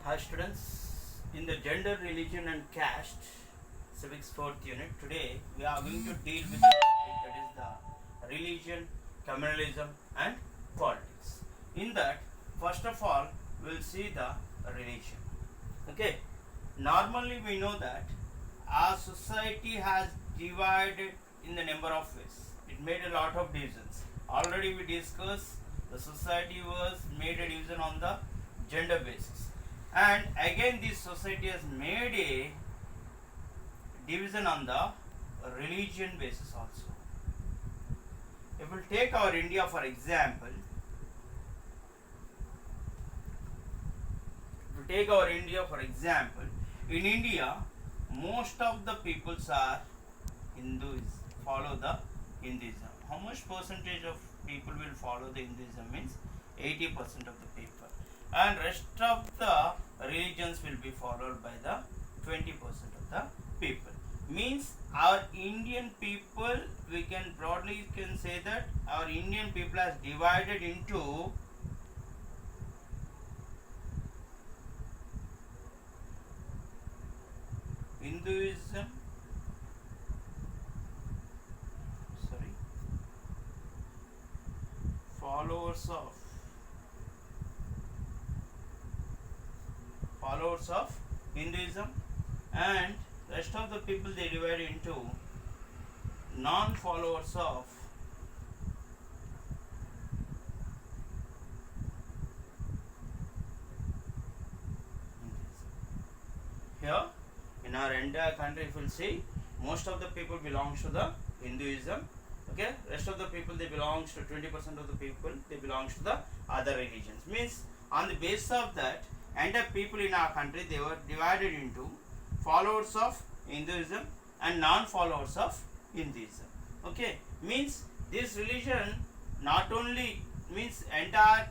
Hi students, in the gender, religion and caste civics 4th unit, today we are going to deal with the topic that is the religion, communalism and politics. In that, first of all, we will see the religion. Okay, normally we know that our society has divided in the number of ways. It made a lot of divisions. Already we discussed the society was made a division on the gender basis, and again this society has made a division on the religion basis also. If we take our India for example, in India most of the peoples are Hindus, follow the Hinduism. How much percentage of people will follow the Hinduism means 80% of the people, and rest of the religions will be followed by the 20% of the people. Means our Indian people, we can broadly can say that our Indian people has divided into Hinduism, followers of Hinduism, and rest of the people they divide into non-followers of Hinduism. Here in our entire country, if you will see, most of the people belongs to the Hinduism. Okay, rest of the people they belongs to 20% of the people they belongs to the other religions. Means on the basis of that, entire people in our country they were divided into followers of Hinduism and non-followers of Hinduism. Okay, means this religion not only means entire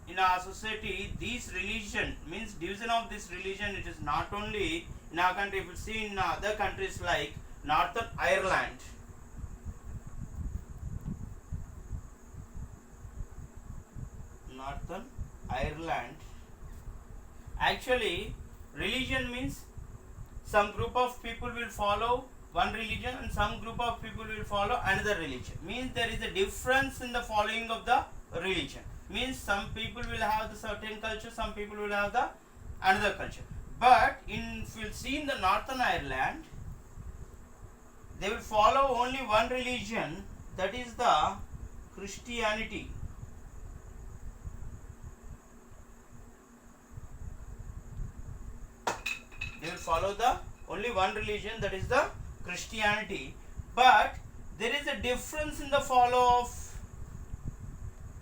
in our society, this religion means division of this religion. It is not only in our country. If you see in other countries like Northern Ireland, actually religion means some group of people will follow one religion and some group of people will follow another religion. Means there is a difference in the following of the religion. Means some people will have the certain culture, some people will have the another culture. But if you see in the Northern Ireland, they will follow only one religion, that is the Christianity. They will follow the only one religion, that is the Christianity. But there is a difference in the follow of,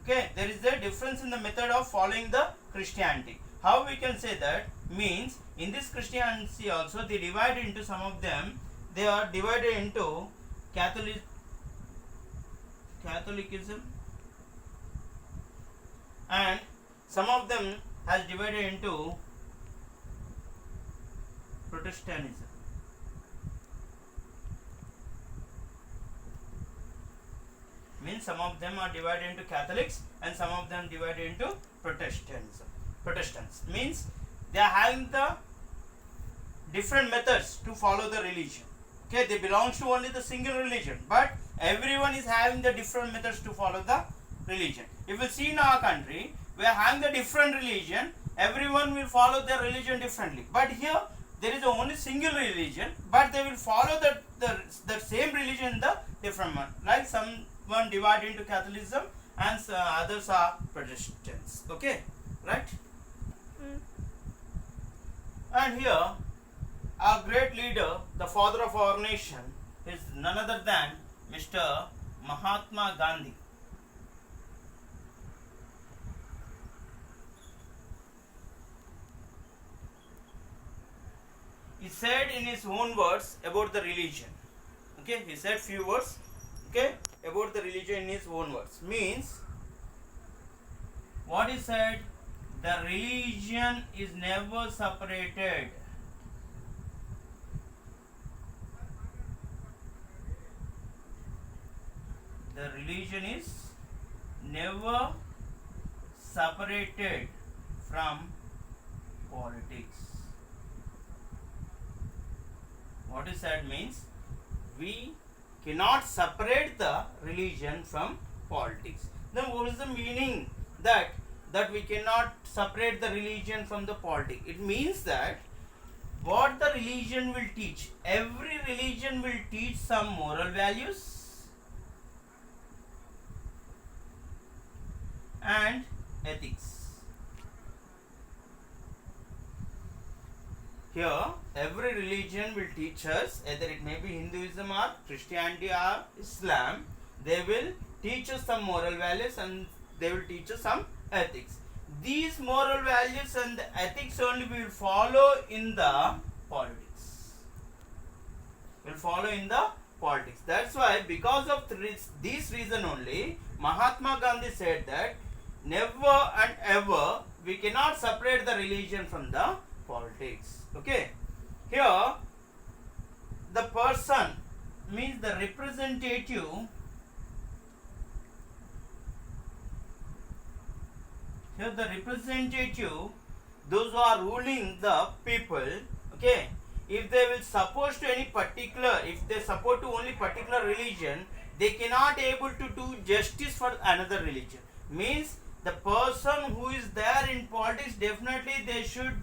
okay, there is a difference in the method of following the Christianity. How we can say that? Means in this Christianity also they divide into, some of them they are divided into Catholicism, and some of them has divided into Protestantism. Means some of them are divided into Catholics and some of them divided into Protestants. Means they are having the different methods to follow the religion. Okay, they belong to only the single religion, but everyone is having the different methods to follow the religion. If you see in our country, we are having the different religion, everyone will follow their religion differently. But here there is only single religion, but they will follow the same religion in the different one. Like someone divided into Catholicism and others are Protestants. Okay, right? And here, our great leader, the father of our nation, is none other than Mr. Mahatma Gandhi. He said in his own words about the religion. Okay, he said few words, okay, about the religion in his own words. Means what he said, the religion is never separated. The religion is never separated from politics. What is that means? We cannot separate the religion from politics. Then what is the meaning that we cannot separate the religion from the politics? It means that what the religion will teach, every religion will teach some moral values and ethics. Here, every religion will teach us, either it may be Hinduism or Christianity or Islam, they will teach us some moral values and they will teach us some ethics. These moral values and the ethics only we will follow in the politics. Will follow in the politics. That's why, because of this reason only, Mahatma Gandhi said that never and ever we cannot separate the religion from the politics. Okay. Here, the person means the representative. Here the representative, those who are ruling the people, okay, if they will support to any particular, if they support to only particular religion, they cannot able to do justice for another religion. Means the person who is there in politics, definitely they should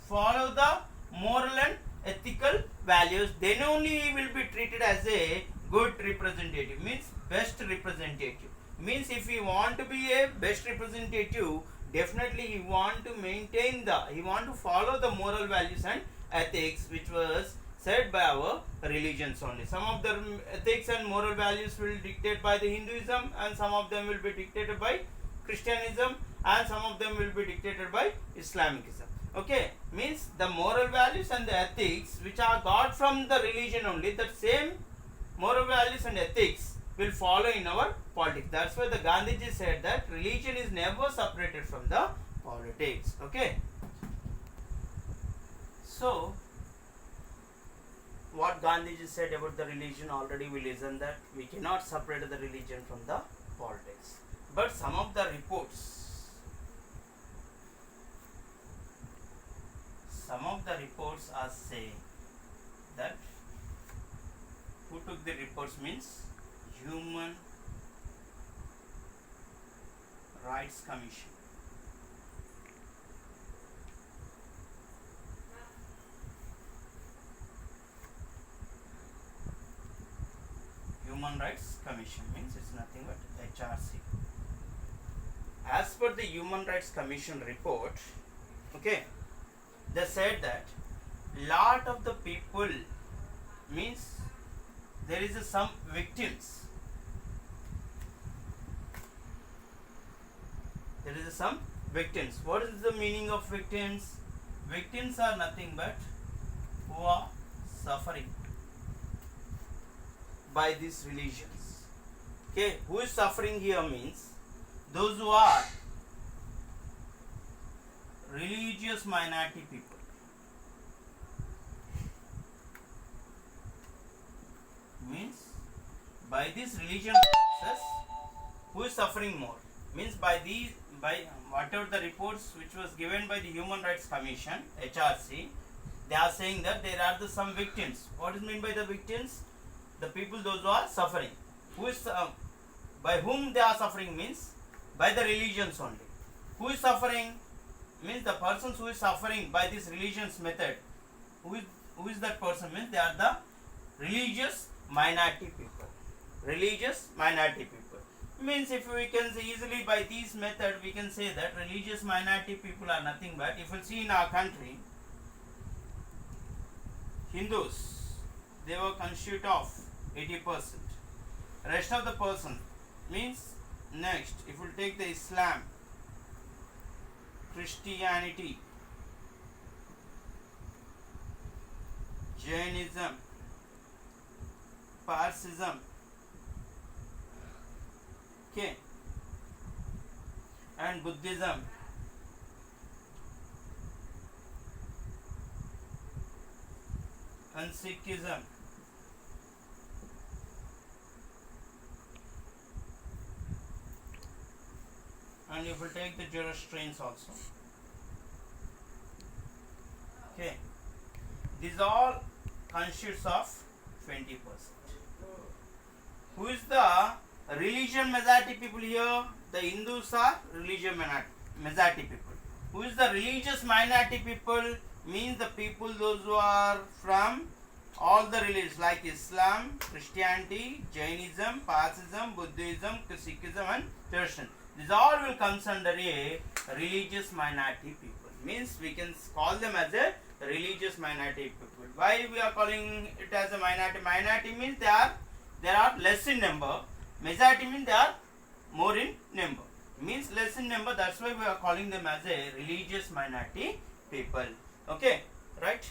follow the moral and ethical values. Then only he will be treated as a good representative, means best representative. Means if he want to be a best representative, definitely he want to maintain he want to follow the moral values and ethics which was said by our religions only. Some of the ethics and moral values will dictate by the Hinduism, and some of them will be dictated by Christianism, and some of them will be dictated by Islamicism. Okay, means the moral values and the ethics which are got from the religion only, that same moral values and ethics will follow in our politics. That's why the Gandhiji said that religion is never separated from the politics. Okay. So, what Gandhiji said about the religion already we listened, that we cannot separate the religion from the politics. But some of the reports are saying that, who took the reports means Human Rights Commission. Human Rights Commission means it's nothing but HRC. As per the Human Rights Commission report, okay, they said that lot of the people, means there is some victims. There is some victims. What is the meaning of victims? Victims are nothing but who are suffering by these religions. Okay, who is suffering here means those who are religious minority people. Means by this religion process, who is suffering more? Means by whatever the reports which was given by the Human Rights Commission, HRC, they are saying that there are some victims. What is meant by the victims? The people, those who are suffering. Who is by whom they are suffering means by the religions only. Who is suffering means the persons who is suffering by this religion's method. Who is that person means they are the religious minority people. Religious minority people. Means if we can say easily by this method, we can say that religious minority people are nothing but, if you see in our country, Hindus, they were constitute of 80%. Rest of the person means, next, if we take the Islam, Christianity, Jainism, Parsism, okay, and Buddhism, and Sikhism, and if we take the Zoroastrians also, This all constitutes of 20%. Who is the religion majority people here? The Hindus are religion majority people. Who is the religious minority people? Means the people those who are from all the religions like Islam, Christianity, Jainism, Parsism, Buddhism, Sikhism and Christian. These all will comes under a religious minority people. Means we can call them as a religious minority people. Why we are calling it as a minority? Minority means they are less in number. Majority means they are more in number. Means less in number. That's why we are calling them as a religious minority people. Okay, right?